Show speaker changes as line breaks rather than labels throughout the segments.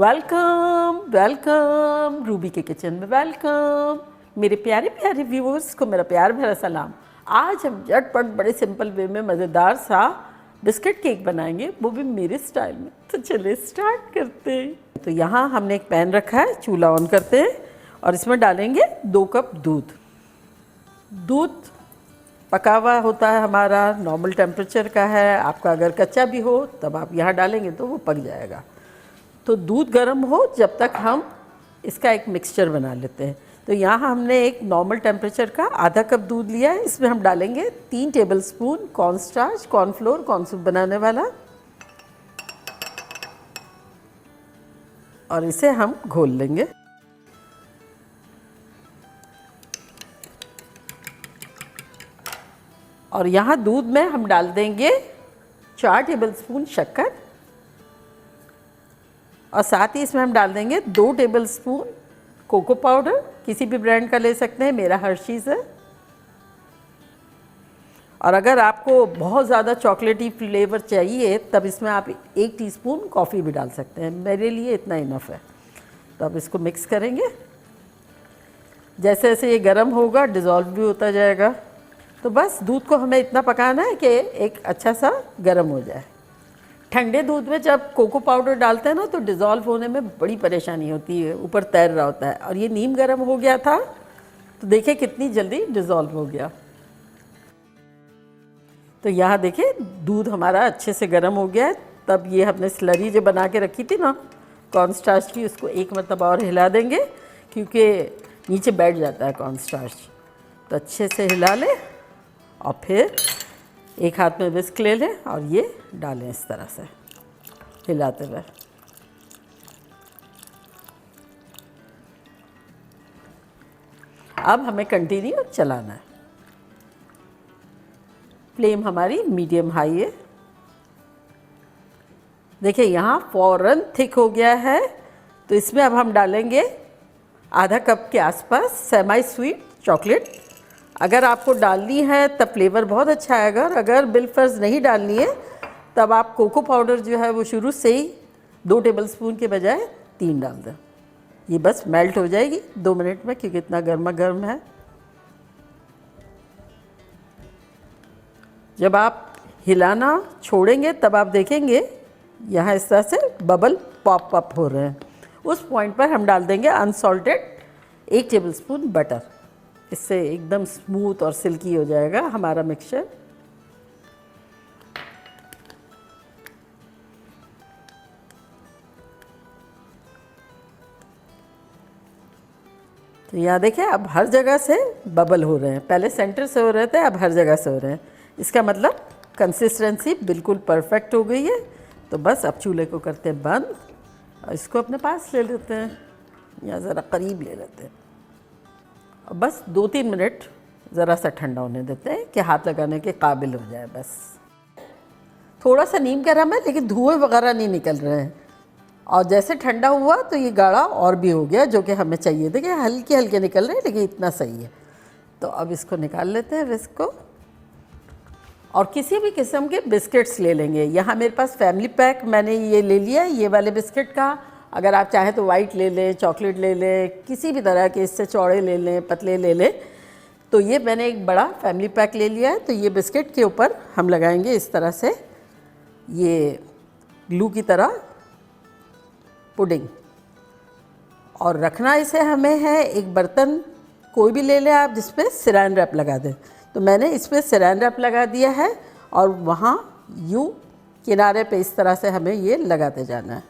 Welcome welcome Ruby के kitchen में welcome. मेरे प्यारे प्यारे व्यूअर्स को मेरा प्यार भरा सलाम। आज हम झटपट बड़े सिंपल वे में मज़ेदार सा बिस्किट केक बनाएंगे, वो भी मेरे स्टाइल में। तो चलिए स्टार्ट करते हैं। तो यहाँ हमने एक पैन रखा है, चूल्हा ऑन करते हैं और इसमें डालेंगे 2 कप दूध। दूध पका हुआ होता है हमारा, नॉर्मल टेम्परेचर का है। आपका अगर कच्चा भी हो तब आप यहाँ डालेंगे तो वो पक जाएगा। तो दूध गर्म हो जब तक हम इसका एक मिक्सचर बना लेते हैं। तो यहाँ हमने एक नॉर्मल टेम्परेचर का आधा कप दूध लिया है। इसमें हम डालेंगे 3 tablespoon cornstarch, cornflour, corn soup बनाने वाला, और इसे हम घोल लेंगे। और यहाँ दूध में हम डाल देंगे 4 टेबलस्पून शक्कर, और साथ ही इसमें हम डाल देंगे 2 टेबलस्पून कोको पाउडर। किसी भी ब्रांड का ले सकते हैं, मेरा हर्शीज़ है। और अगर आपको बहुत ज़्यादा चॉकलेटी फ्लेवर चाहिए तब इसमें आप 1 टीस्पून कॉफ़ी भी डाल सकते हैं। मेरे लिए इतना इनफ है। तो अब इसको मिक्स करेंगे। जैसे जैसे ये गर्म होगा डिज़ोल्व भी होता जाएगा। तो बस दूध को हमें इतना पकाना है कि एक अच्छा सा गर्म हो जाए। ठंडे दूध में जब कोको पाउडर डालते हैं ना तो डिज़ोल्व होने में बड़ी परेशानी होती है, ऊपर तैर रहा होता है। और ये नीम गर्म हो गया था तो देखिए कितनी जल्दी डिज़ोल्व हो गया। तो यहाँ देखिए दूध हमारा अच्छे से गर्म हो गया है। तब ये हमने स्लरी जो बना के रखी थी ना कॉर्नस्टार्च की, उसको एक मरतबा और हिला देंगे क्योंकि नीचे बैठ जाता है कॉर्नस्टार्च। तो अच्छे से हिला लें और फिर एक हाथ में विस्क ले लें और ये डालें इस तरह से हिलाते हुए। अब हमें कंटिन्यू चलाना है। फ्लेम हमारी मीडियम हाई है। देखिए यहाँ फ़ौरन थिक हो गया है। तो इसमें अब हम डालेंगे आधा कप के आसपास सेमी स्वीट चॉकलेट। अगर आपको डालनी है तब फ्लेवर बहुत अच्छा आएगा, और अगर बिलफर्ज नहीं डालनी है तब आप कोको पाउडर जो है वो शुरू से ही 2 टेबलस्पून के बजाय 3 डाल दें। ये बस मेल्ट हो जाएगी 2 मिनट में क्योंकि इतना गर्मा गर्म है। जब आप हिलाना छोड़ेंगे तब आप देखेंगे यहाँ इस तरह से बबल पॉप अप हो रहे हैं। उस पॉइंट पर हम डाल देंगे अनसॉल्टेड 1 टेबलस्पून बटर। इससे एकदम स्मूथ और सिल्की हो जाएगा हमारा मिक्सचर। तो यहाँ देखिए अब हर जगह से बबल हो रहे हैं। पहले सेंटर से हो रहे थे, अब हर जगह से हो रहे हैं। इसका मतलब कंसिस्टेंसी बिल्कुल परफेक्ट हो गई है। तो बस अब चूल्हे को करते हैं बंद और इसको अपने पास ले लेते हैं, या ज़रा करीब ले लेते हैं। और बस 2-3 मिनट ज़रा सा ठंडा होने देते हैं कि हाथ लगाने के काबिल हो जाए। बस थोड़ा सा नीम गर्म है लेकिन धुएँ वगैरह नहीं निकल रहे हैं। और जैसे ठंडा हुआ तो ये गाढ़ा और भी हो गया, जो कि हमें चाहिए। देखिए हल्के हल्के निकल रहे हैं लेकिन इतना सही है। तो अब इसको निकाल लेते हैं विस्क को, और किसी भी किस्म के बिस्किट्स ले लेंगे। यहाँ मेरे पास फैमिली पैक मैंने ये ले लिया है, ये वाले बिस्किट का। अगर आप चाहें तो वाइट ले लें, चॉकलेट ले लें, किसी भी तरह के, इससे चौड़े ले लें, पतले ले लें। तो ये मैंने एक बड़ा फैमिली पैक ले लिया है। तो ये बिस्किट के ऊपर हम लगाएंगे इस तरह से ये ग्लू की तरह पुडिंग, और रखना इसे हमें है एक बर्तन कोई भी ले लें आप जिस पे सिरान रैप लगा दें। तो मैंने इस पर सिरान रैप लगा दिया है और वहाँ यूँ किनारे पे इस तरह से हमें ये लगाते जाना है।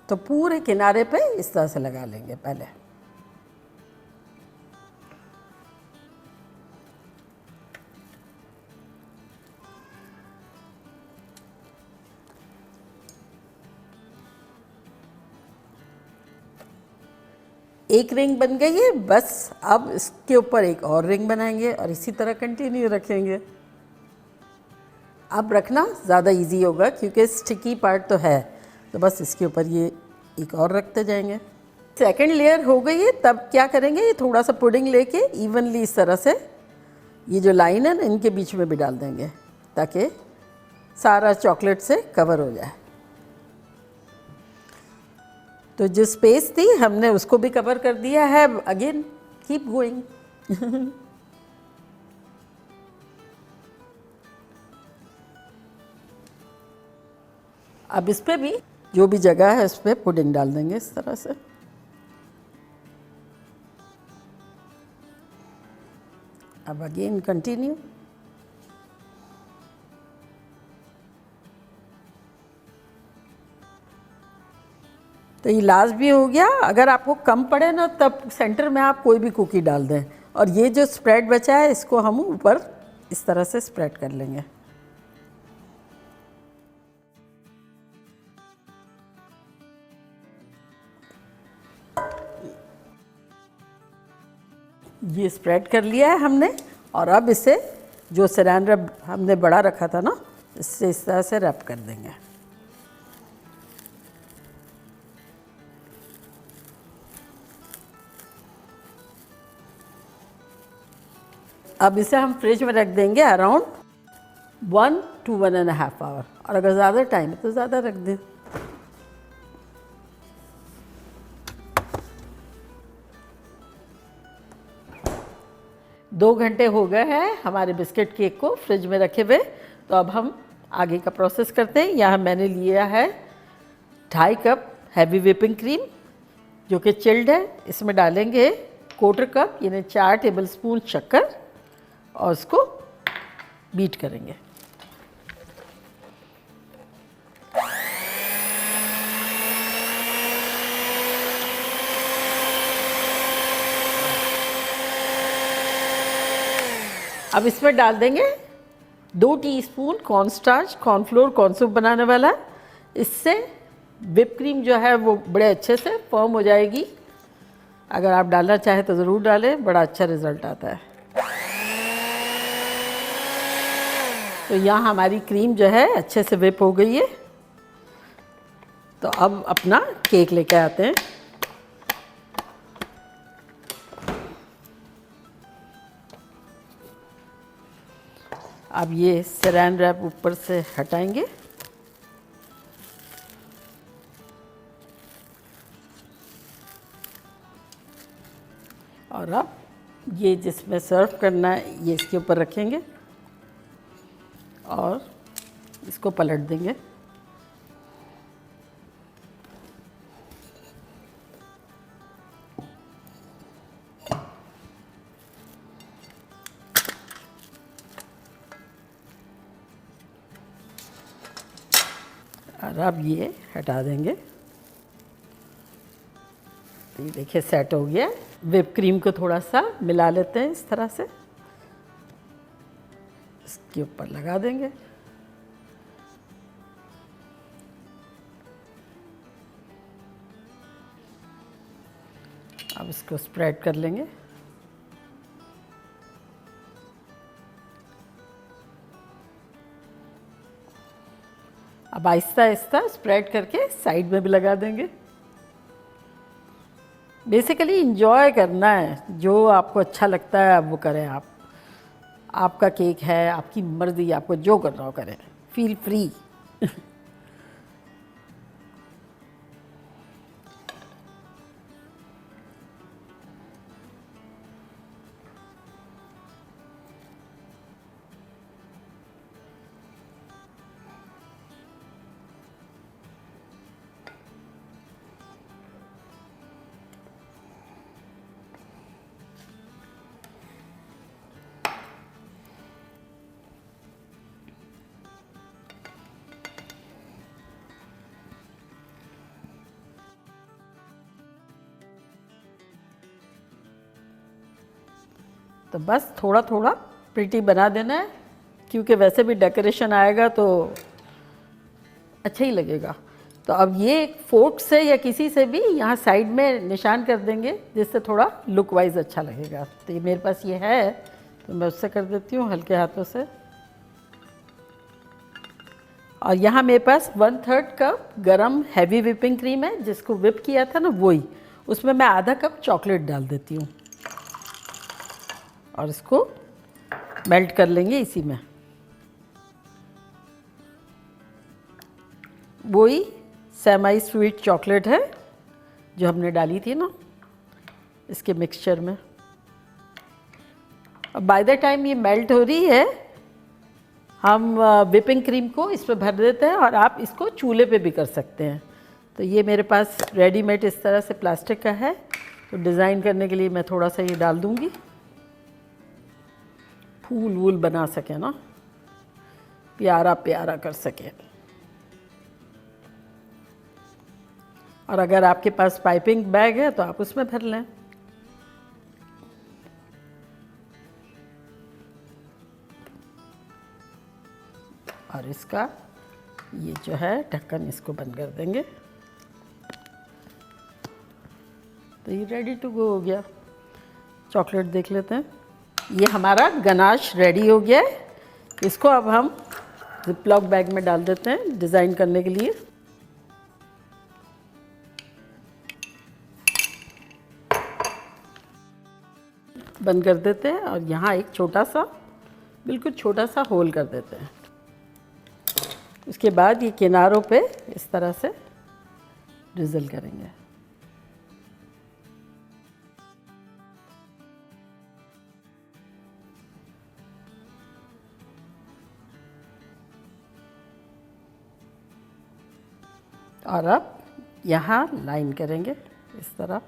तो पूरे किनारे पे इस तरह से लगा लेंगे पहले। एक रिंग बन गई है। बस अब इसके ऊपर एक और रिंग बनाएंगे और इसी तरह कंटिन्यू रखेंगे। अब रखना ज़्यादा इजी होगा क्योंकि स्टिकी पार्ट तो है। तो बस इसके ऊपर ये एक और रखते जाएंगे। सेकंड लेयर हो गई है, तब क्या करेंगे, ये थोड़ा सा पुडिंग लेके इवनली इस तरह से ये जो लाइन है ना इनके बीच में भी डाल देंगे ताकि सारा चॉकलेट से कवर हो जाए। तो जो स्पेस थी हमने उसको भी कवर कर दिया है। Again keep going. अब इस पे भी जो भी जगह है इस पे पुडिंग डाल देंगे इस तरह से। अब अगेन कंटिन्यू। तो ये लास्ट भी हो गया। अगर आपको कम पड़े ना तब सेंटर में आप कोई भी कुकी डाल दें। और ये जो स्प्रेड बचा है इसको हम ऊपर इस तरह से स्प्रेड कर लेंगे। ये स्प्रेड कर लिया है हमने और अब इसे जो सैरान रैप हमने बड़ा रखा था ना इससे इस तरह से रैप कर देंगे। अब इसे हम फ्रिज में रख देंगे अराउंड 1 to 1.5 आवर। और अगर ज़्यादा टाइम है तो ज़्यादा रख दें। दो घंटे हो गए हैं हमारे बिस्किट केक को फ्रिज में रखे हुए। तो अब हम आगे का प्रोसेस करते हैं। यहाँ मैंने लिया है 2.5 कप हैवी व्हिपिंग क्रीम जो कि चिल्ड है। इसमें डालेंगे 1/4 कप यानी 4 टेबलस्पून शक्कर और उसको बीट करेंगे। अब इसमें डाल देंगे 2 टीस्पून कॉर्नस्टार्च, कॉर्नफ्लोर, कॉर्नसूप बनाने वाला। इससे व्हिप क्रीम जो है वो बड़े अच्छे से फॉर्म हो जाएगी। अगर आप डालना चाहें तो ज़रूर डालें, बड़ा अच्छा रिज़ल्ट आता है। तो यहाँ हमारी क्रीम जो है अच्छे से व्हिप हो गई है। तो अब अपना केक लेके आते हैं। अब ये सैरान रैप ऊपर से हटाएंगे। और अब ये जिसमें सर्व करना है ये इसके ऊपर रखेंगे और इसको पलट देंगे। और अब ये हटा देंगे। तो ये देखिए सेट हो गया। व्हिप क्रीम को थोड़ा सा मिला लेते हैं इस तरह से, इसके ऊपर लगा देंगे। अब इसको स्प्रेड कर लेंगे। अब आहिस्ता आहिस्ता स्प्रेड करके साइड में भी लगा देंगे। बेसिकली इंजॉय करना है, जो आपको अच्छा लगता है आप वो करें। आपका केक है, आपकी मर्ज़ी, आपको जो करना हो करें, फील फ्री। तो बस थोड़ा थोड़ा प्रिटी बना देना है, क्योंकि वैसे भी डेकोरेशन आएगा तो अच्छा ही लगेगा। तो अब ये फोर्क से या किसी से भी यहाँ साइड में निशान कर देंगे जिससे थोड़ा लुक वाइज अच्छा लगेगा। तो ये मेरे पास ये है तो मैं उससे कर देती हूँ हल्के हाथों से। और यहाँ मेरे पास 1/3 कप गरम हैवी व्हिपिंग क्रीम है जिसको व्हिप किया था ना, वही उसमें मैं आधा कप चॉकलेट डाल देती हूँ और इसको मेल्ट कर लेंगे इसी में। वही सेमी स्वीट चॉकलेट है जो हमने डाली थी ना इसके मिक्सचर में। अब बाय द टाइम ये मेल्ट हो रही है हम व्हिपिंग क्रीम को इस पर भर देते हैं और आप इसको चूल्हे पे भी कर सकते हैं। तो ये मेरे पास रेडीमेड इस तरह से प्लास्टिक का है, तो डिज़ाइन करने के लिए मैं थोड़ा सा ये डाल दूँगी, फूल वूल बना सके ना, प्यारा प्यारा कर सके। और अगर आपके पास पाइपिंग बैग है तो आप उसमें भर लें। और इसका ये जो है ढक्कन इसको बंद कर देंगे। तो ये रेडी टू गो हो गया। चॉकलेट देख लेते हैं। ये हमारा गनाश रेडी हो गया है। इसको अब हम जिपलॉक बैग में डाल देते हैं डिज़ाइन करने के लिए। बंद कर देते हैं और यहाँ एक छोटा सा, बिल्कुल छोटा सा होल कर देते हैं। उसके बाद ये किनारों पे इस तरह से ड्रिजल करेंगे। और अब यहाँ लाइन करेंगे इस तरह।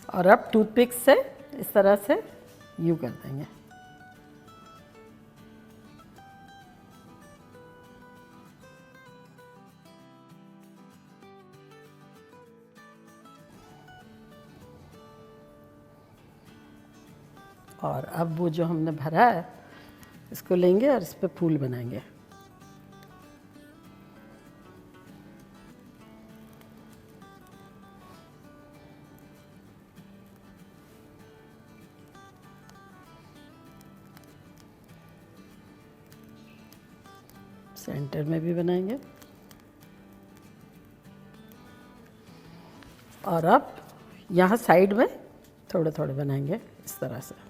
और अब टूथपिक से इस तरह से यूँ कर देंगे। और अब वो जो हमने भरा है इसको लेंगे और इस पर फूल बनाएंगे। सेंटर में भी बनाएंगे। और अब यहाँ साइड में थोड़े थोड़े बनाएंगे इस तरह से।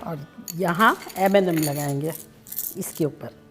और यहाँ M&M लगाएंगे इसके ऊपर।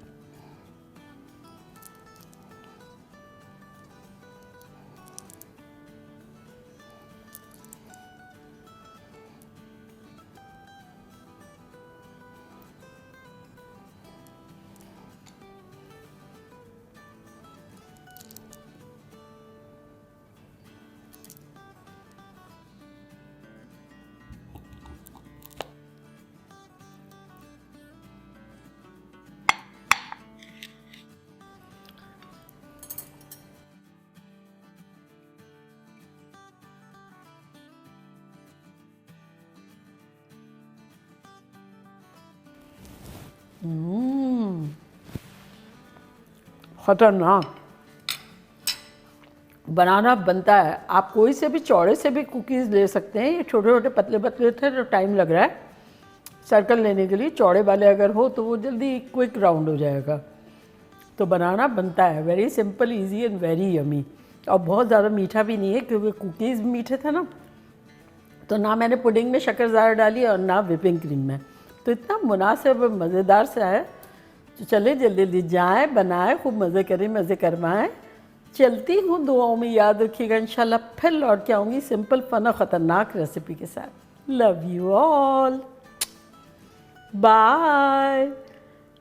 खतरनाक बनाना बनता है। आप कोई से भी चौड़े से भी कुकीज़ ले सकते हैं। ये छोटे छोटे पतले पतले थे तो टाइम लग रहा है सर्कल लेने के लिए। चौड़े वाले अगर हो तो वो जल्दी क्विक राउंड हो जाएगा। तो बनाना बनता है। Very simple, easy and very yummy. और बहुत ज़्यादा मीठा भी नहीं है क्योंकि कुकीज़ मीठे थे ना, तो ना मैंने पुडिंग में शक्कर ज़्यादा डाली और ना व्हिपिंग क्रीम में। तो इतना मुनासिब मज़ेदार सा है। तो चले जल्दी जल्दी जाएँ, बनाएं, खूब मज़े करें, मज़े करवाएँ। चलती हूँ, दुआओं में याद रखिएगा। इंशाल्लाह फिर लौट के आऊँगी सिंपल फन और ख़तरनाक रेसिपी के साथ। लव यू ऑल, बाय,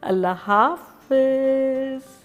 अल्लाह हाफ़िज़।